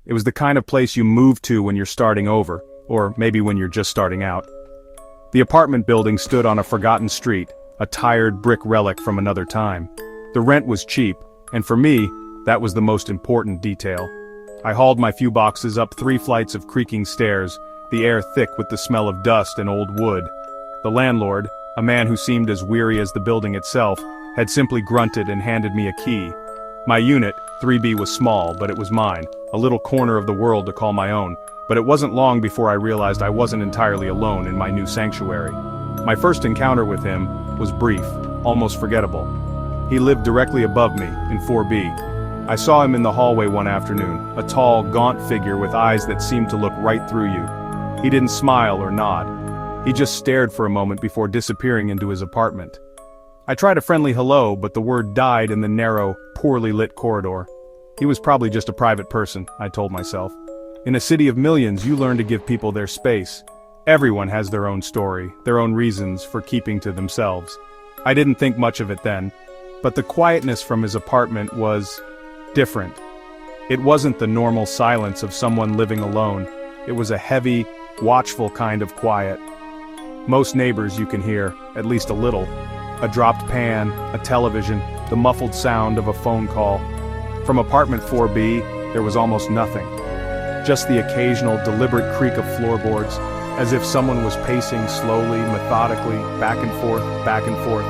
It was the kind of place you move to when you're starting over, or maybe when you're just starting out. The apartment building stood on a forgotten street, a tired brick relic from another time. The rent was cheap, and for me, that was the most important detail. I hauled my few boxes up 3 flights of creaking stairs, the air thick with the smell of dust and old wood. The landlord, a man who seemed as weary as the building itself, had simply grunted and handed me a key. My unit, 3B, was small, but it was mine, a little corner of the world to call my own, but it wasn't long before I realized I wasn't entirely alone in my new sanctuary. My first encounter with him was brief, almost forgettable. He lived directly above me, in 4B. I saw him in the hallway one afternoon, a tall, gaunt figure with eyes that seemed to look right through you. He didn't smile or nod. He just stared for a moment before disappearing into his apartment. I tried a friendly hello, but the word died in the narrow, poorly lit corridor. He was probably just a private person, I told myself. In a city of millions, you learn to give people their space. Everyone has their own story, their own reasons for keeping to themselves. I didn't think much of it then, but the quietness from his apartment was different. It wasn't the normal silence of someone living alone. It was a heavy, watchful kind of quiet. Most neighbors you can hear, at least a little. A dropped pan, a television, the muffled sound of a phone call. From apartment 4B, there was almost nothing. Just the occasional deliberate creak of floorboards, as if someone was pacing slowly, methodically, back and forth, back and forth.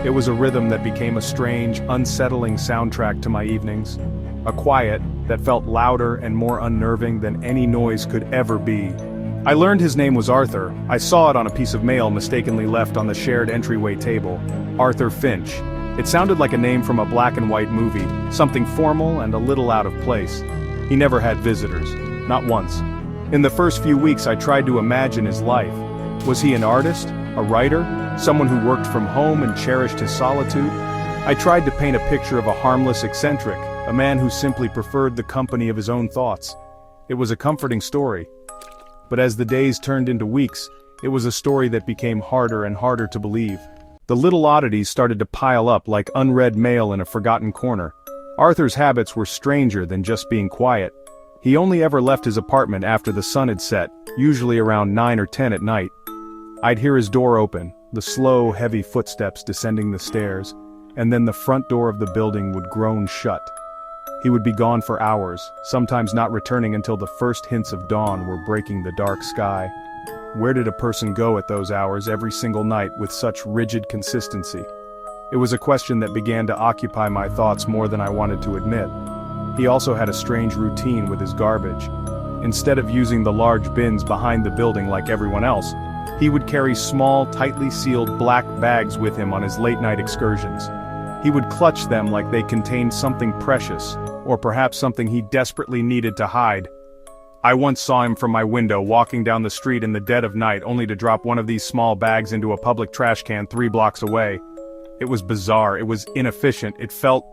It was a rhythm that became a strange, unsettling soundtrack to my evenings. A quiet that felt louder and more unnerving than any noise could ever be. I learned his name was Arthur. I saw it on a piece of mail mistakenly left on the shared entryway table. Arthur Finch. It sounded like a name from a black and white movie, something formal and a little out of place. He never had visitors. Not once. In the first few weeks I tried to imagine his life. Was he an artist? A writer? Someone who worked from home and cherished his solitude? I tried to paint a picture of a harmless eccentric, a man who simply preferred the company of his own thoughts. It was a comforting story. But as the days turned into weeks, it was a story that became harder and harder to believe. The little oddities started to pile up like unread mail in a forgotten corner. Arthur's habits were stranger than just being quiet. He only ever left his apartment after the sun had set, usually around 9 or 10 at night. I'd hear his door open, the slow, heavy footsteps descending the stairs, and then the front door of the building would groan shut. He would be gone for hours, sometimes not returning until the first hints of dawn were breaking the dark sky. Where did a person go at those hours every single night with such rigid consistency? It was a question that began to occupy my thoughts more than I wanted to admit. He also had a strange routine with his garbage. Instead of using the large bins behind the building like everyone else, he would carry small, tightly sealed black bags with him on his late-night excursions. He would clutch them like they contained something precious, or perhaps something he desperately needed to hide. I once saw him from my window walking down the street in the dead of night only to drop one of these small bags into a public trash can 3 blocks away. It was bizarre, it was inefficient, it felt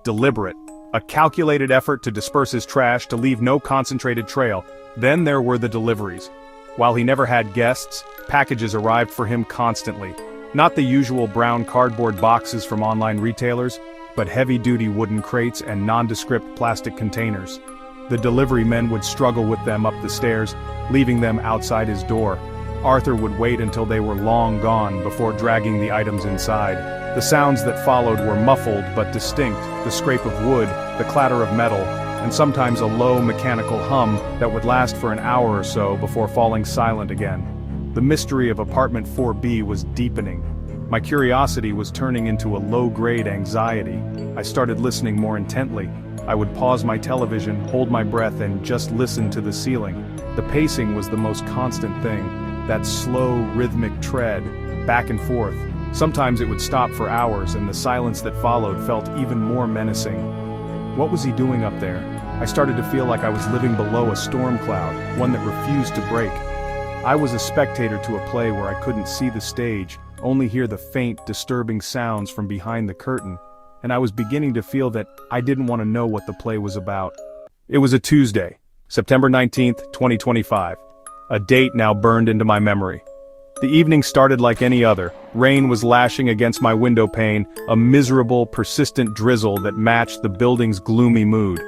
deliberate. A calculated effort to disperse his trash, to leave no concentrated trail. Then there were the deliveries. While he never had guests, packages arrived for him constantly. Not the usual brown cardboard boxes from online retailers, but heavy-duty wooden crates and nondescript plastic containers. The delivery men would struggle with them up the stairs, leaving them outside his door. Arthur would wait until they were long gone before dragging the items inside. The sounds that followed were muffled but distinct, the scrape of wood, the clatter of metal, and sometimes a low mechanical hum that would last for an hour or so before falling silent again. The mystery of apartment 4B was deepening. My curiosity was turning into a low-grade anxiety. I started listening more intently. I would pause my television, hold my breath, and just listen to the ceiling. The pacing was the most constant thing, that slow, rhythmic tread, back and forth. Sometimes it would stop for hours, and the silence that followed felt even more menacing. What was he doing up there? I started to feel like I was living below a storm cloud, one that refused to break. I was a spectator to a play where I couldn't see the stage, only hear the faint, disturbing sounds from behind the curtain, and I was beginning to feel that I didn't want to know what the play was about. It was a Tuesday, September 19th, 2025. A date now burned into my memory. The evening started like any other. Rain was lashing against my window pane, a miserable, persistent drizzle that matched the building's gloomy mood.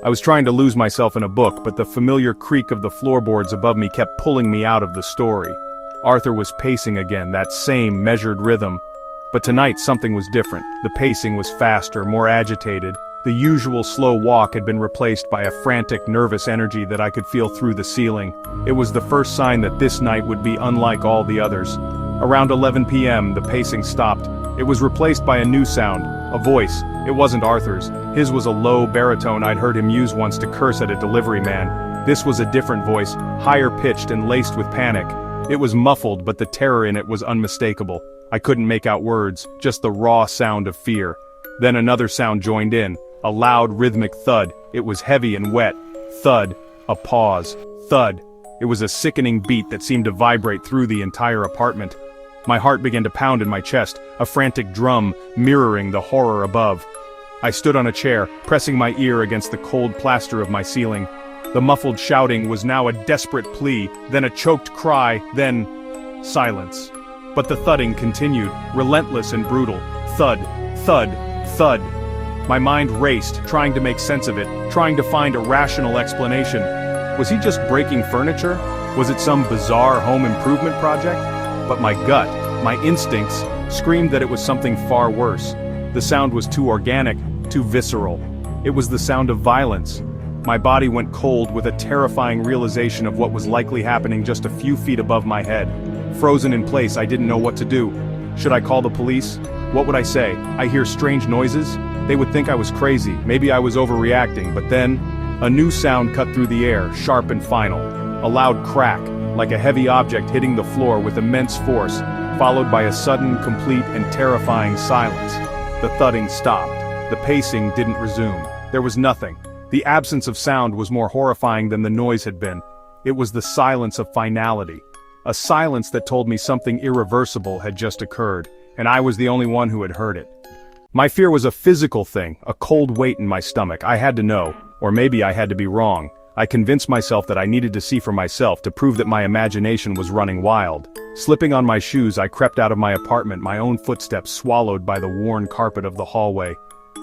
I was trying to lose myself in a book, but the familiar creak of the floorboards above me kept pulling me out of the story. Arthur was pacing again, that same measured rhythm. But tonight something was different. The pacing was faster, more agitated. The usual slow walk had been replaced by a frantic, nervous energy that I could feel through the ceiling. It was the first sign that this night would be unlike all the others. Around 11 p.m., the pacing stopped. It was replaced by a new sound, a voice. It wasn't Arthur's. His was a low baritone I'd heard him use once to curse at a delivery man. This was a different voice, higher pitched and laced with panic. It was muffled, but the terror in it was unmistakable. I couldn't make out words, just the raw sound of fear. Then another sound joined in, a loud rhythmic thud. It was heavy and wet. Thud. A pause. Thud. It was a sickening beat that seemed to vibrate through the entire apartment. My heart began to pound in my chest, a frantic drum mirroring the horror above. I stood on a chair, pressing my ear against the cold plaster of my ceiling. The muffled shouting was now a desperate plea, then a choked cry, then silence. But the thudding continued, relentless and brutal. Thud, thud, thud. My mind raced, trying to make sense of it, trying to find a rational explanation. Was he just breaking furniture? Was it some bizarre home improvement project? But my gut, my instincts, screamed that it was something far worse. The sound was too organic, too visceral. It was the sound of violence. My body went cold with a terrifying realization of what was likely happening just a few feet above my head. Frozen in place, I didn't know what to do. Should I call the police? What would I say? I hear strange noises? They would think I was crazy, maybe I was overreacting, but then, a new sound cut through the air, sharp and final. A loud crack, like a heavy object hitting the floor with immense force, followed by a sudden, complete, and terrifying silence. The thudding stopped. The pacing didn't resume. There was nothing. The absence of sound was more horrifying than the noise had been. It was the silence of finality. A silence that told me something irreversible had just occurred, and I was the only one who had heard it. My fear was a physical thing, a cold weight in my stomach. I had to know, or maybe I had to be wrong. I convinced myself that I needed to see for myself to prove that my imagination was running wild. Slipping on my shoes, I crept out of my apartment, my own footsteps swallowed by the worn carpet of the hallway.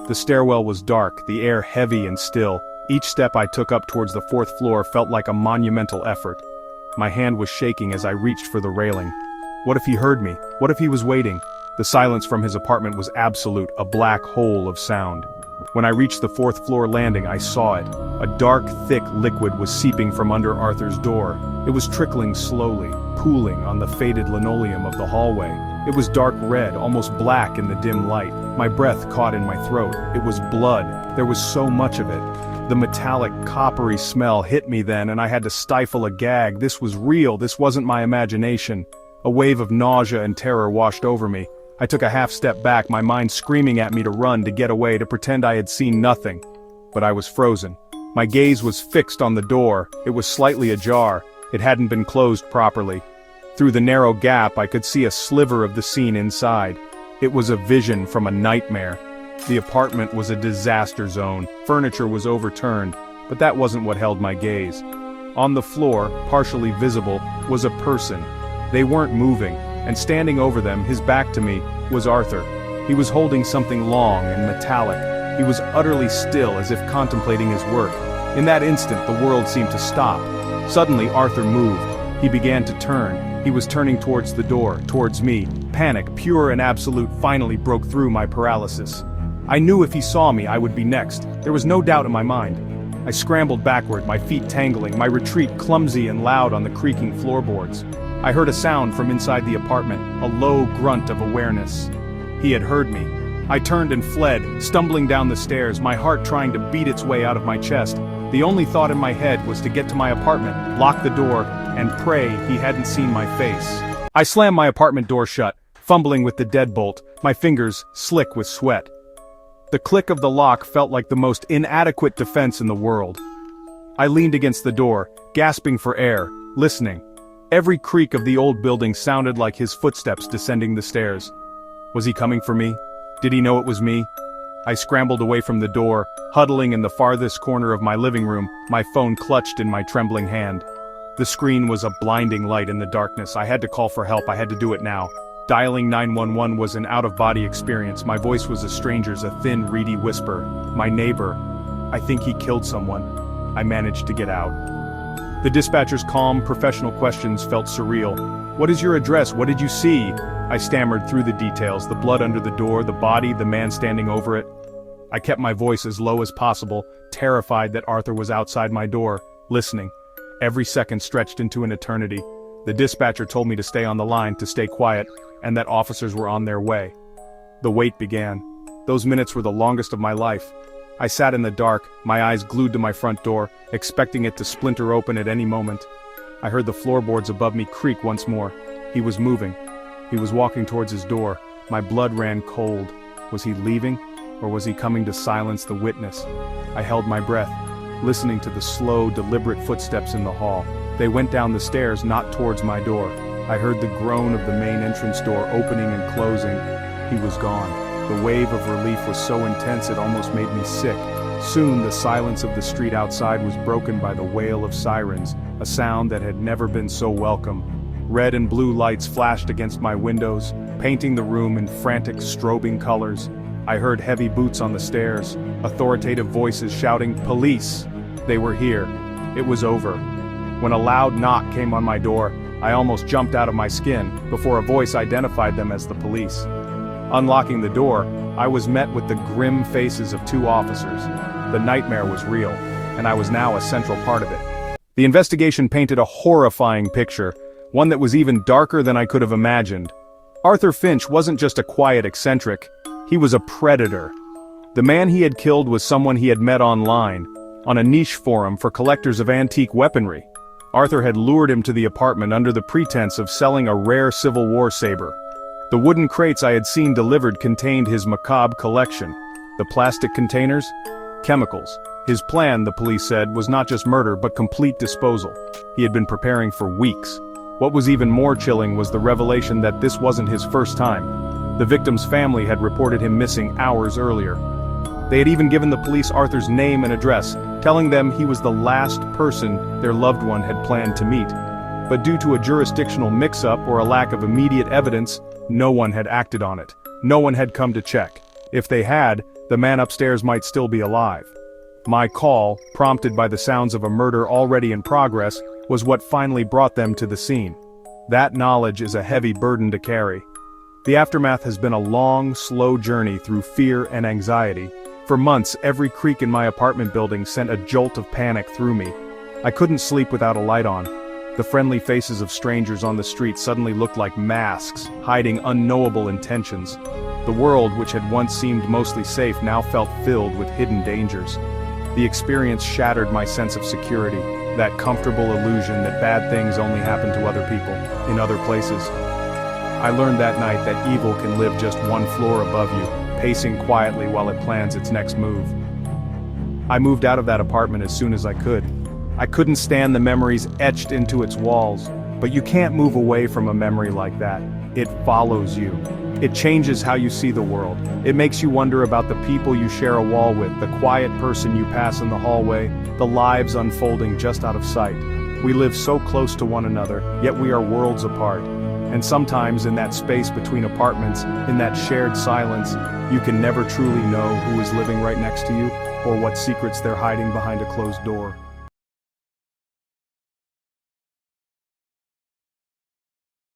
The stairwell was dark, the air heavy and still. Each step I took up towards the fourth floor felt like a monumental effort. My hand was shaking as I reached for the railing. What if he heard me? What if he was waiting? The silence from his apartment was absolute, a black hole of sound. When I reached the fourth floor landing, I saw it. A dark, thick liquid was seeping from under Arthur's door. It was trickling slowly, pooling on the faded linoleum of the hallway. It was dark red, almost black in the dim light. My breath caught in my throat. It was blood. There was so much of it. The metallic, coppery smell hit me then, and I had to stifle a gag. This was real. This wasn't my imagination. A wave of nausea and terror washed over me. I took a half step back, my mind screaming at me to run, to get away, to pretend I had seen nothing. But I was frozen. My gaze was fixed on the door. It was slightly ajar. It hadn't been closed properly. Through the narrow gap, I could see a sliver of the scene inside. It was a vision from a nightmare. The apartment was a disaster zone. Furniture was overturned, but that wasn't what held my gaze. On the floor, partially visible, was a person. They weren't moving, and standing over them, his back to me, was Arthur. He was holding something long and metallic. He was utterly still, as if contemplating his work. In that instant, the world seemed to stop. Suddenly, Arthur moved. He began to turn. He was turning towards the door, towards me. Panic, pure and absolute, finally broke through my paralysis. I knew if he saw me, I would be next. There was no doubt in my mind. I scrambled backward, my feet tangling, my retreat clumsy and loud on the creaking floorboards. I heard a sound from inside the apartment, a low grunt of awareness. He had heard me. I turned and fled, stumbling down the stairs, my heart trying to beat its way out of my chest. The only thought in my head was to get to my apartment, lock the door, and pray he hadn't seen my face. I slammed my apartment door shut, fumbling with the deadbolt, my fingers slick with sweat. The click of the lock felt like the most inadequate defense in the world. I leaned against the door, gasping for air, listening. Every creak of the old building sounded like his footsteps descending the stairs. Was he coming for me? Did he know it was me? I scrambled away from the door, huddling in the farthest corner of my living room, my phone clutched in my trembling hand. The screen was a blinding light in the darkness. I had to call for help. I had to do it now. Dialing 911 was an out-of-body experience. My voice was a stranger's, a thin, reedy whisper. My neighbor. I think he killed someone. I managed to get out. The dispatcher's calm, professional questions felt surreal. What is your address? What did you see? I stammered through the details, the blood under the door, the body, the man standing over it. I kept my voice as low as possible, terrified that Arthur was outside my door, listening. Every second stretched into an eternity. The dispatcher told me to stay on the line, to stay quiet, and that officers were on their way. The wait began. Those minutes were the longest of my life. I sat in the dark, my eyes glued to my front door, expecting it to splinter open at any moment. I heard the floorboards above me creak once more. He was moving. He was walking towards his door. My blood ran cold. Was he leaving, or was he coming to silence the witness? I held my breath, listening to the slow, deliberate footsteps in the hall. They went down the stairs, not towards my door. I heard the groan of the main entrance door opening and closing. He was gone. The wave of relief was so intense it almost made me sick. Soon the silence of the street outside was broken by the wail of sirens, a sound that had never been so welcome. Red and blue lights flashed against my windows, painting the room in frantic, strobing colors. I heard heavy boots on the stairs, authoritative voices shouting, "Police!" They were here. It was over. When a loud knock came on my door, I almost jumped out of my skin before a voice identified them as the police. Unlocking the door, I was met with the grim faces of two officers. The nightmare was real, and I was now a central part of it. The investigation painted a horrifying picture, one that was even darker than I could have imagined. Arthur Finch wasn't just a quiet eccentric, he was a predator. The man he had killed was someone he had met online, on a niche forum for collectors of antique weaponry. Arthur had lured him to the apartment under the pretense of selling a rare Civil War saber. The wooden crates I had seen delivered contained his macabre collection. The plastic containers? Chemicals. His plan, the police said, was not just murder but complete disposal. He had been preparing for weeks. What was even more chilling was the revelation that this wasn't his first time. The victim's family had reported him missing hours earlier. They had even given the police Arthur's name and address, telling them he was the last person their loved one had planned to meet. But due to a jurisdictional mix-up or a lack of immediate evidence, no one had acted on it. No one had come to check. If they had, the man upstairs might still be alive. My call, prompted by the sounds of a murder already in progress, was what finally brought them to the scene. That knowledge is a heavy burden to carry. The aftermath has been a long, slow journey through fear and anxiety. For months, every creak in my apartment building sent a jolt of panic through me. I couldn't sleep without a light on. The friendly faces of strangers on the street suddenly looked like masks, hiding unknowable intentions. The world, which had once seemed mostly safe, now felt filled with hidden dangers. The experience shattered my sense of security, that comfortable illusion that bad things only happen to other people, in other places. I learned that night that evil can live just one floor above you, pacing quietly while it plans its next move. I moved out of that apartment as soon as I could. I couldn't stand the memories etched into its walls, but you can't move away from a memory like that. It follows you. It changes how you see the world. It makes you wonder about the people you share a wall with, the quiet person you pass in the hallway, the lives unfolding just out of sight. We live so close to one another, yet we are worlds apart. And sometimes in that space between apartments, in that shared silence, you can never truly know who is living right next to you, or what secrets they're hiding behind a closed door.